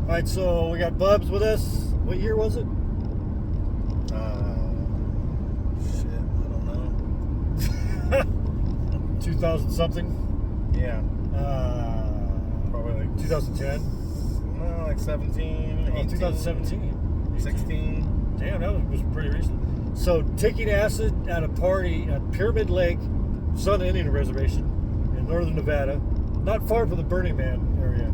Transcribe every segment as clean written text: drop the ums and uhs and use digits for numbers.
Alright, so we got Bubs with us. What year was it? Shit, I don't know. 2000 something? Yeah. Probably like 2010? No, like 17, 18. 2017. 16. Damn, that was pretty recent. So, taking acid at a party at Pyramid Lake, Southern Indian Reservation in northern Nevada, not far from the Burning Man area.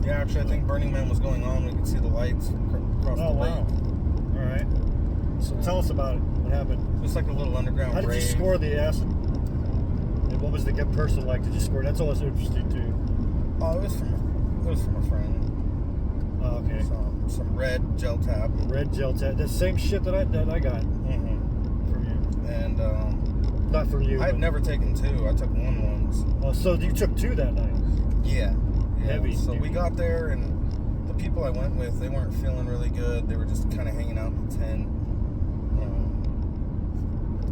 Yeah, actually, I think Burning Man was going on. We could see the lights across the lake. All right. So tell us about it. What happened? Just like a little underground How did you score the acid? And what was the person like? Did you score? That's always interesting too. Oh, it was from a friend. Oh, okay. Some red gel tab. Red gel tab. The same shit that I got from you. And not from you. I've never taken two. I took one once. Oh, so you took two that night? Yeah. Heavy. So we got there, and the people I went with, they weren't feeling really good. They were just kind of hanging out in the tent.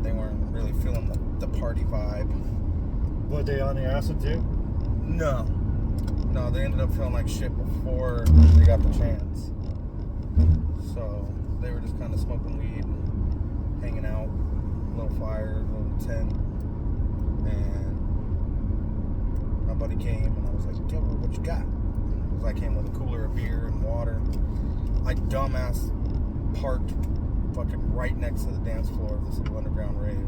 They weren't really feeling the party vibe. Were they on the acid too? No, they ended up feeling like shit before they got the chance. So they were just kind of smoking weed and hanging out, little fire, little tent, and my buddy came, and I was like, "Yo, what you got?" Because I came with a cooler of beer and water. I dumbass parked fucking right next to the dance floor of this little underground rave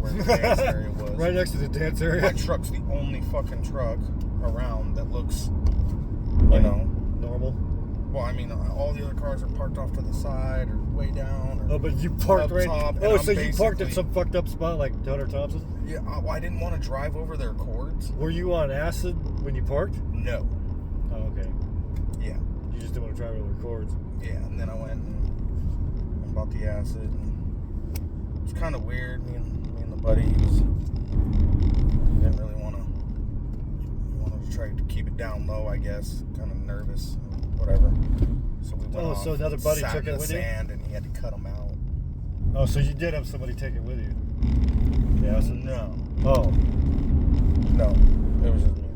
where the dance area was. Right next to the dance area? My truck's the only fucking truck around that looks, normal. Well, I mean, all the other cars are parked off to the side or way down. Or but you parked right. Top, so you parked at some fucked up spot like Hunter Thompson? Yeah, I didn't want to drive over their cords. Were you on acid when you parked? No. Oh, okay. Yeah. You just didn't want to drive over their cords. Yeah, and then I went and bought the acid. And it was kind of weird. Me and the buddies didn't really wanted to try to keep it down low, I guess. Kind of nervous, whatever. So we went off, so another buddy took it with you? sand, and he had to cut them out. Oh, so you did have somebody take it with you? Yeah. No. Oh. No. It was just me.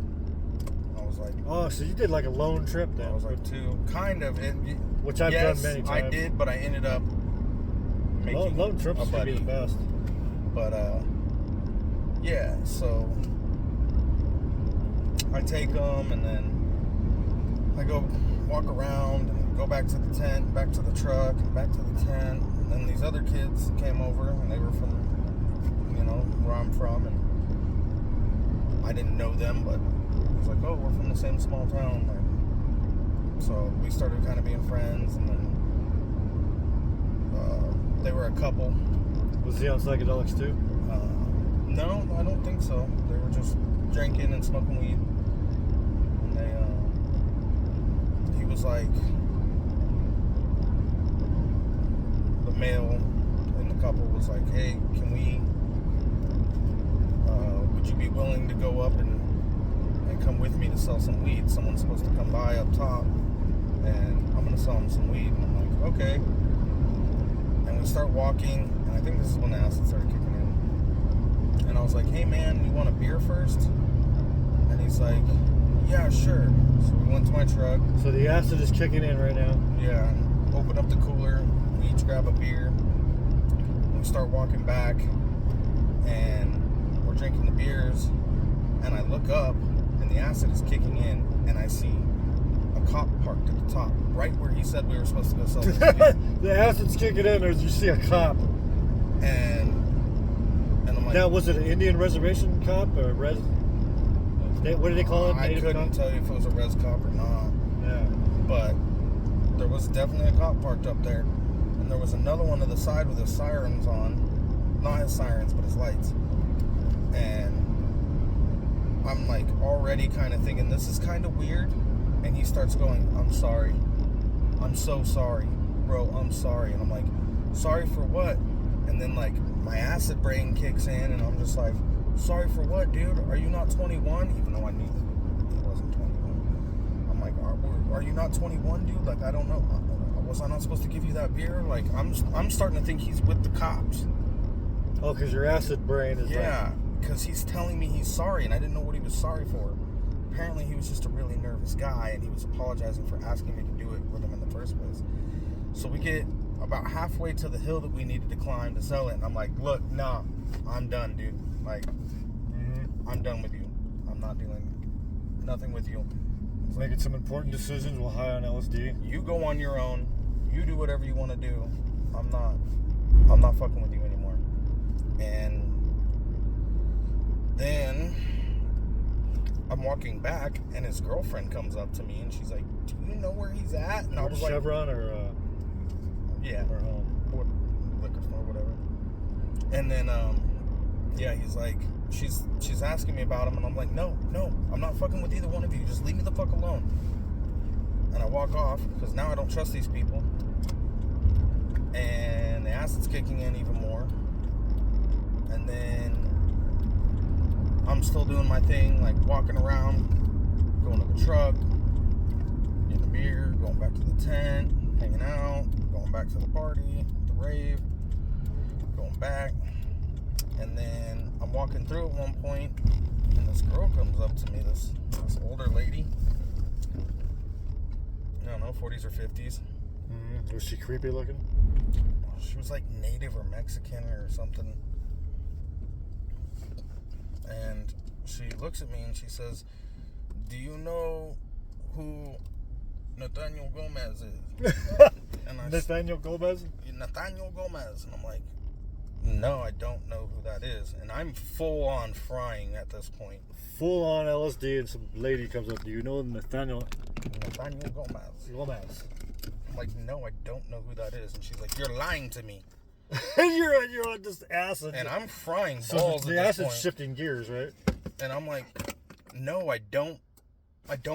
I was like. Oh, so you did like a lone trip then? I was like two, kind of. Which I've done many times. I did, but I ended up making lone trips a buddy. Be the best. But yeah. So I take them, and then I go walk around and go back to the tent, back to the truck, and back to the tent. And then these other kids came over, and they were from, where I'm from, and I didn't know them, but I was like, oh, we're from the same small town. So we started kind of being friends, and then they were a couple. Was he on psychedelics too? No, I don't think so. They were just drinking and smoking weed. And he was like, the male in the couple was like, hey, can we, would you be willing to go up and come with me to sell some weed? Someone's supposed to come by up top, and I'm going to sell them some weed. And I'm like, okay. And we start walking, and I think this is when the acid started kicking in. And I was like, hey man, you want a beer first? And he's like, yeah, sure. So we went to my truck. So the acid is kicking in right now? Yeah. Open up the cooler. We each grab a beer. And we start walking back, and we're drinking the beers. And I look up, and the acid is kicking in, and I see a cop parked at the top, right where he said we were supposed to go sell this beer. The acid's kicking in, or did you see a cop? And I'm like, now, was it an Indian reservation cop or res? What did they call it? I couldn't tell you if it was a res cop or not. Yeah. But there was definitely a cop parked up there, and there was another one to the side with his sirens on, not his sirens, but his lights. And I'm like already kind of thinking this is kind of weird, and he starts going, I'm sorry, I'm so sorry, bro, I'm sorry. And I'm like, sorry for what? And then like my acid brain kicks in, and I'm just like, sorry for what, dude? Are you not 21? Even though I knew he wasn't 21. I'm like, are you not 21, dude? Like, I don't know. Was I not supposed to give you that beer? Like, I'm starting to think he's with the cops. Oh, because your acid brain is because he's telling me he's sorry, and I didn't know what he was sorry for. apparently he was just a really nervous guy, and he was apologizing for asking me to do it with him in the first place. So we get about halfway to the hill that we needed to climb to sell it, and I'm like, look, nah, I'm done, dude. Like, I'm done with you. I'm not doing nothing with you. Making some important decisions while high on LSD. You go on your own. You do whatever you want to do. I'm not fucking with you anymore. And then I'm walking back, and his girlfriend comes up to me, and she's like, "Do you know where he's at?" And I was like, Chevron or yeah, or home, liquor store, whatever. And then yeah, he's like, she's asking me about him, and I'm like, no, I'm not fucking with either one of you. Just leave me the fuck alone. And I walk off because now I don't trust these people. And the acid's kicking in even more. And then I'm still doing my thing, like walking around, going to the truck, getting a beer, going back to the tent, hanging out, going back to the party, the rave, going back. And then I'm walking through at one point, and this girl comes up to me, this older lady. I don't know, 40s or 50s. Was she creepy looking? She was like Native or Mexican or something. And she looks at me and she says, "Do you know who Nathaniel Gomez is?" And Nathaniel Gomez? Nathaniel Gomez. And I'm like, no, I don't know who that is. And I'm full on frying at this point. Full on LSD, and some lady comes up. Do you know Nathaniel Gomez. I'm like, no, I don't know who that is. And she's like, you're lying to me. you're on this acid. And I'm frying balls so at the this acid's point. shifting gears, right? And I'm like, no, I don't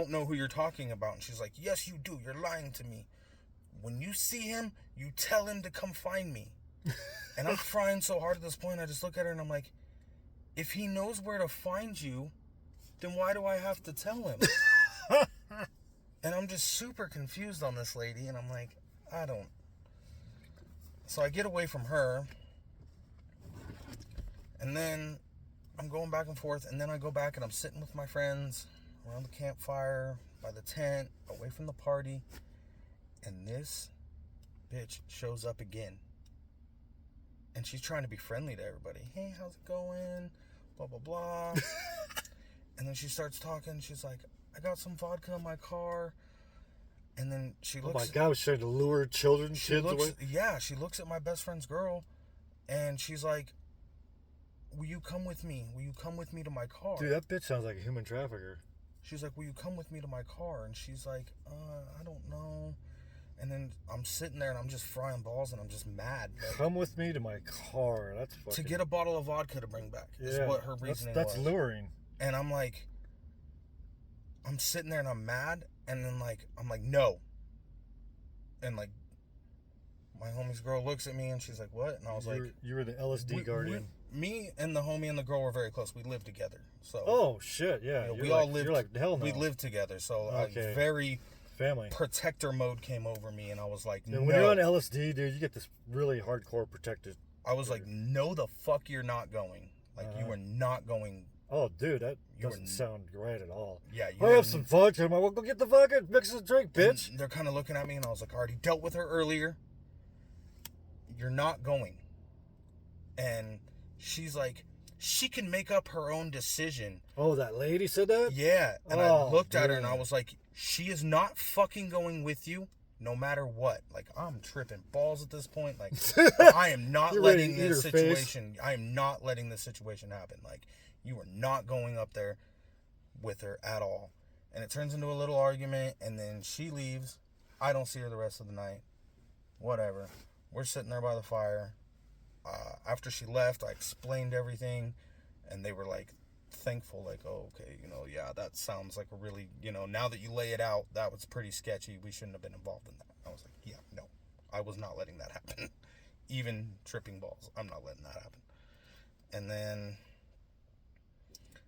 know who you're talking about. And she's like, yes, you do. You're lying to me. When you see him, you tell him to come find me. And I'm frying so hard at this point, I just look at her and I'm like, if he knows where to find you, then why do I have to tell him? And I'm just super confused on this lady, and I'm like, I don't. So I get away from her, and then I'm going back and forth, and then I go back and I'm sitting with my friends around the campfire, by the tent, away from the party, and this bitch shows up again. And she's trying to be friendly to everybody. Hey, how's it going? Blah, blah, blah. And then she starts talking. She's like, I got some vodka in my car. And then she looks... Oh my God, she's trying to lure kids away? Yeah, she looks at my best friend's girl. And she's like, will you come with me? Will you come with me to my car? Dude, that bitch sounds like a human trafficker. She's like, will you come with me to my car? And she's like, I don't know. And then I'm sitting there and I'm just frying balls and I'm just mad. Like, come with me to my car. That's fucking... To get a bottle of vodka to bring back is what her reasoning was. That's luring. And I'm like, I'm sitting there and I'm mad. And then I'm like, no. And like, my homie's girl looks at me and she's like, what? And I was like... You were the LSD guardian. Me and the homie and the girl were very close. We lived together. So. Oh, shit, yeah. We all lived... You're like, hell no. We lived together. So okay. Very... Family. Protector mode came over me, and I was like, no. When you're on LSD, dude, you get this really hardcore protected. I was like, no, the fuck you're not going. Like, you are not going. Oh, dude, that doesn't sound right at all. Yeah, I have some vodka. I'm like, well, go get the vodka, mix a drink, bitch. And they're kind of looking at me, and I was like, I already dealt with her earlier. You're not going. And she's like, she can make up her own decision. Oh, that lady said that? Yeah. And I looked at her, and I was like, she is not fucking going with you no matter what. Like, I'm tripping balls at this point. Like, I am not letting this situation... I am not letting this situation happen. Like, you are not going up there with her at all. And it turns into a little argument, and then she leaves. I don't see her the rest of the night. Whatever. We're sitting there by the fire. After she left, I explained everything, and they were like, thankful, like, oh, okay, yeah, that sounds like a really, now that you lay it out, that was pretty sketchy. We shouldn't have been involved in that. I was like, yeah, no, I was not letting that happen. Even tripping balls, I'm not letting that happen. And then,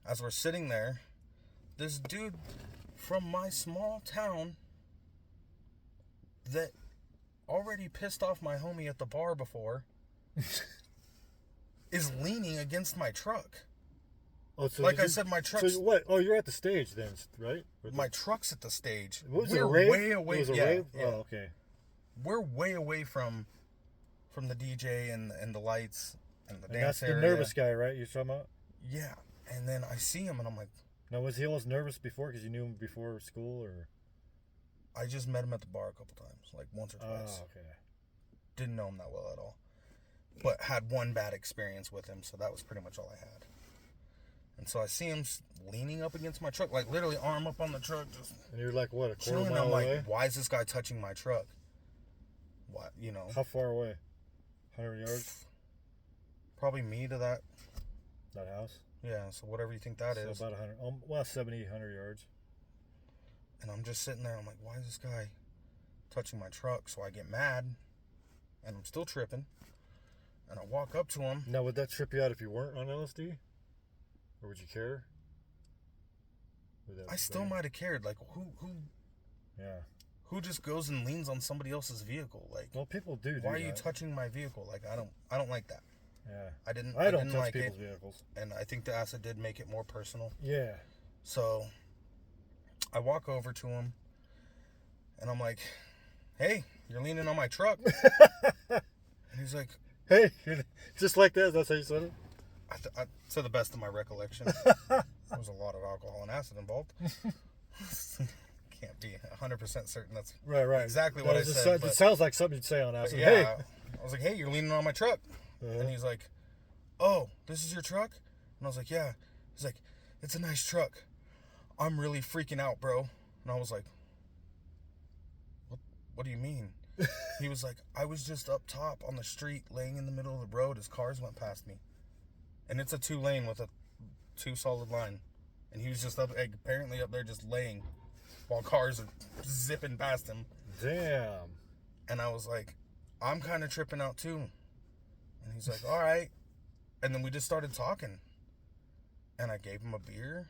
as we're sitting there, this dude from my small town that already pissed off my homie at the bar before is leaning against my truck. Oh, so like I said, my truck's So what? Oh, you're at the stage then, right? my truck's at the stage. What was it, We're a rave? way away. It was a yeah, rave? yeah. Oh, okay. We're way away from the DJ and the lights and the And dance that's the area. nervous guy, right? You're talking about? Yeah, and then I see him and I'm like, Now, was he almost nervous before because you knew him before school, or? I just met him at the bar a couple times, like once or twice. Oh, okay. Didn't know him that well at all, but had one bad experience with him, so that was pretty much all I had. And so I see him leaning up against my truck, like literally arm up on the truck, just. And you're like, what, a quarter Chilling. mile I'm like, away? why is this guy touching my truck? What, you know? How far away? 100 yards? Probably me to that. That house? Yeah, so whatever you think that is. About 100, well, 70, 100 yards. And I'm just sitting there, I'm like, why is this guy touching my truck? So I get mad, and I'm still tripping. And I walk up to him. Now, would that trip you out if you weren't on LSD? Or would you care? I still might have cared. Like, Yeah. who just goes and leans on somebody else's vehicle? Like, Well, people do why are that. you touching my vehicle? Like, I don't like that. Yeah. I didn't touch like people's it, vehicles. and I think the acid did make it more personal. Yeah. So I walk over to him, and I'm like, "Hey, you're leaning on my truck." And he's like, Hey, just like that. That's how you said it? to the best of my recollection, there was a lot of alcohol and acid involved. Can't be 100% certain that's Right. exactly what I said. It sounds like something you'd say on acid. Yeah, Hey. I was like, "Hey, you're leaning on my truck," and he's like, "Oh, this is your truck?" And I was like, "Yeah." He's like, "It's a nice truck. I'm really freaking out, bro." And I was like, What do you mean?" He was like, "I was just up top on the street, laying in the middle of the road as cars went past me, and it's a 2-lane with a 2 solid line, and he was just apparently up there just laying while cars are zipping past him." Damn. And I was like, "I'm kind of tripping out too." And he's like, "All right." And then we just started talking. And I gave him a beer.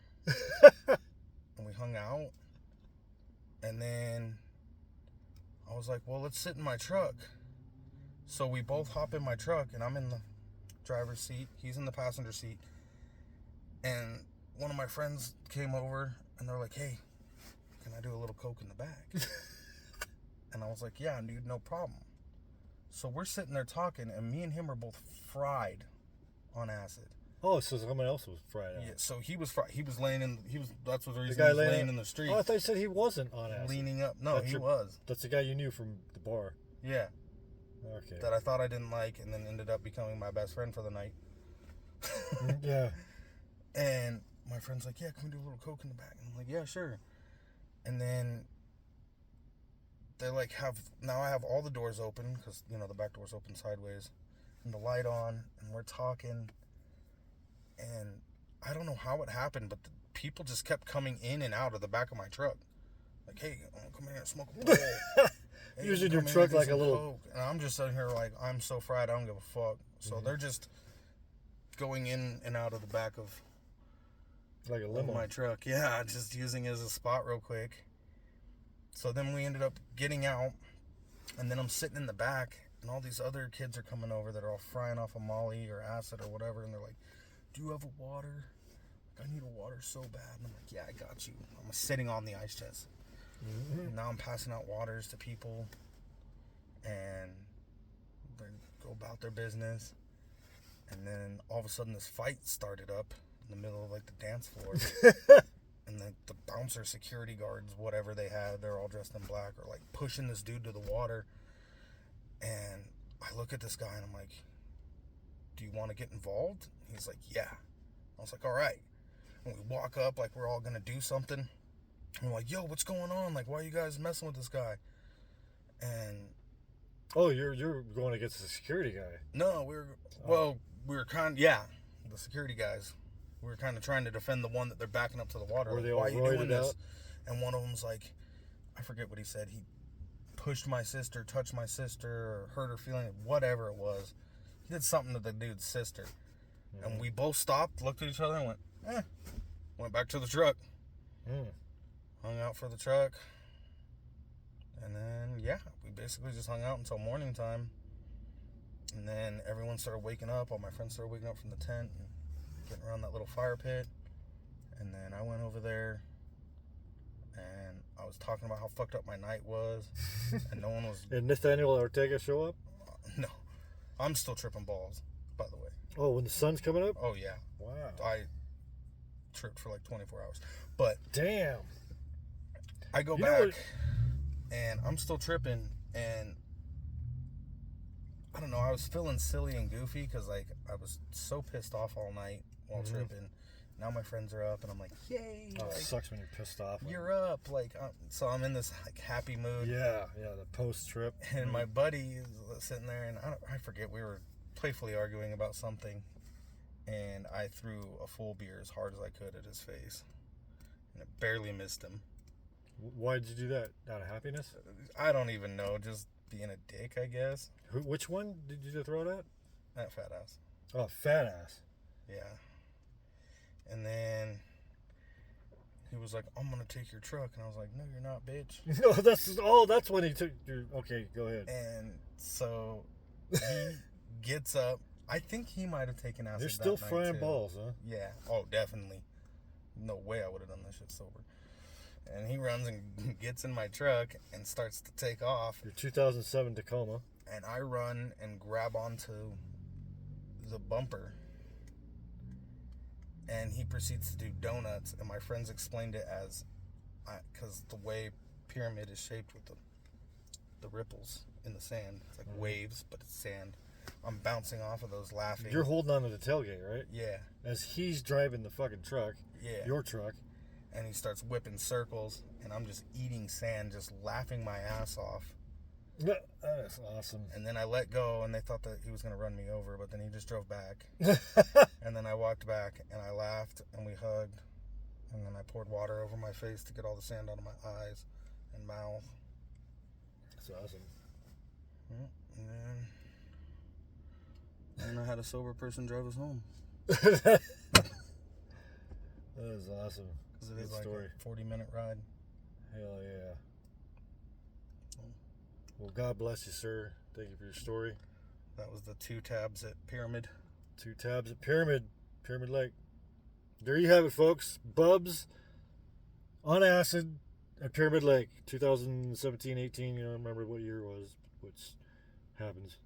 And we hung out. And then I was like, "Well, let's sit in my truck." So we both hop in my truck, and I'm in the driver's seat. He's in the passenger seat. And one of my friends came over, and they're like, "Hey, can I do a little coke in the back?" And I was like, "Yeah, dude, no problem." So we're sitting there talking, and me and him are both fried on acid. Oh, so someone else was fried out. Yeah, so he was fried. He was laying in. That's what the reason guy he was laying in the street. Oh, I thought you said he wasn't on acid. Leaning up. No, he was. That's the guy you knew from the bar. Yeah. Okay. That I thought I didn't like, and then ended up becoming my best friend for the night. Yeah. And my friend's like, "Yeah, can we do a little coke in the back?" And I'm like, "Yeah, sure." And then they like now I have all the doors open, because the back door's open sideways, and the light on, and we're talking, and I don't know how it happened, but the people just kept coming in and out of the back of my truck, like, "Hey, come here and smoke a bowl." "Hey, Using come your here, truck do like a some little coke." And I'm just sitting here like, I'm so fried, I don't give a fuck. So they're just going in and out of the back of like a limo. my truck. Yeah, just using it as a spot real quick. So then we ended up getting out, and then I'm sitting in the back, and all these other kids are coming over that are all frying off of Molly or acid or whatever, and they're like, "Do you have a water? Like, I need a water so bad." And I'm like, "Yeah, I got you." I'm sitting on the ice chest. And now I'm passing out waters to people, and they go about their business. And then all of a sudden this fight started up in the middle of like the dance floor. And the bouncer security guards, whatever they had, they're all dressed in black, are like pushing this dude to the water. And I look at this guy and I'm like, "Do you want to get involved?" He's like, "Yeah." I was like, "All right." And we walk up like we're all going to do something. And we're like, "Yo, what's going on? Like, why are you guys messing with this guy?" And Oh, you're going against the security guy. no, we were the security guys. We were kind of trying to defend the one that they're backing up to the water. Were Like, they all "Why are you doing roided this?" out? And one of them's like, I forget what he said. He pushed my sister, touched my sister, or hurt her feeling, whatever it was. He did something to the dude's sister. Mm. And we both stopped, looked at each other, and went, went back to the truck. Hung out for the truck. And then, yeah, we basically just hung out until morning time. And then everyone started waking up. All my friends started waking up from the tent. And getting around that little fire pit. And then I went over there and I was talking about how fucked up my night was. And no one was... Did Nathaniel Ortega show up? No. I'm still tripping balls, by the way. Oh, when the sun's coming up? Oh, yeah. Wow. I tripped for like 24 hours. But... Damn. I go back and I'm still tripping, and I don't know, I was feeling silly and goofy because like I was so pissed off all night while tripping. Now my friends are up and I'm like, yay. Oh, like, it sucks when you're pissed off. You're up. Like, so I'm in this like happy mood. Yeah, the post trip. And my buddy is sitting there, and I forget, we were playfully arguing about something, and I threw a full beer as hard as I could at his face, and it barely missed him. Why did you do that? Out of happiness? I don't even know. Just being a dick, I guess. Which one did you throw it at? That fat ass. Oh, fat ass. Yeah. And then he was like, I'm going to take your truck. And I was like, no, you're not, bitch. No, that's when he took your... Okay, go ahead. And so he gets up. I think he might have taken acid. You're still that night frying too. balls, huh? Yeah. Oh, definitely. No way I would have done that shit sober. And he runs and gets in my truck and starts to take off. Your 2007 Tacoma. And I run and grab onto the bumper. And he proceeds to do donuts. And my friends explained it as... Because the way Pyramid is shaped with the ripples in the sand. It's like waves, but it's sand. I'm bouncing off of those laughing. You're holding on to the tailgate, right? Yeah. As he's driving the fucking truck. Yeah. Your truck. And he starts whipping circles, and I'm just eating sand, just laughing my ass off. That is awesome. And then I let go, and they thought that he was going to run me over, but then he just drove back. And then I walked back, and I laughed, and we hugged. And then I poured water over my face to get all the sand out of my eyes and mouth. That's awesome. And then I had a sober person drive us home. That is awesome. Because it is like a 40-minute ride. Hell yeah. Well, God bless you, sir. Thank you for your story. That was the 2 tabs at Pyramid. 2 tabs at Pyramid Lake. There you have it, folks. Bubs on acid at Pyramid Lake. 2017, 18. You don't remember what year it was, which happens.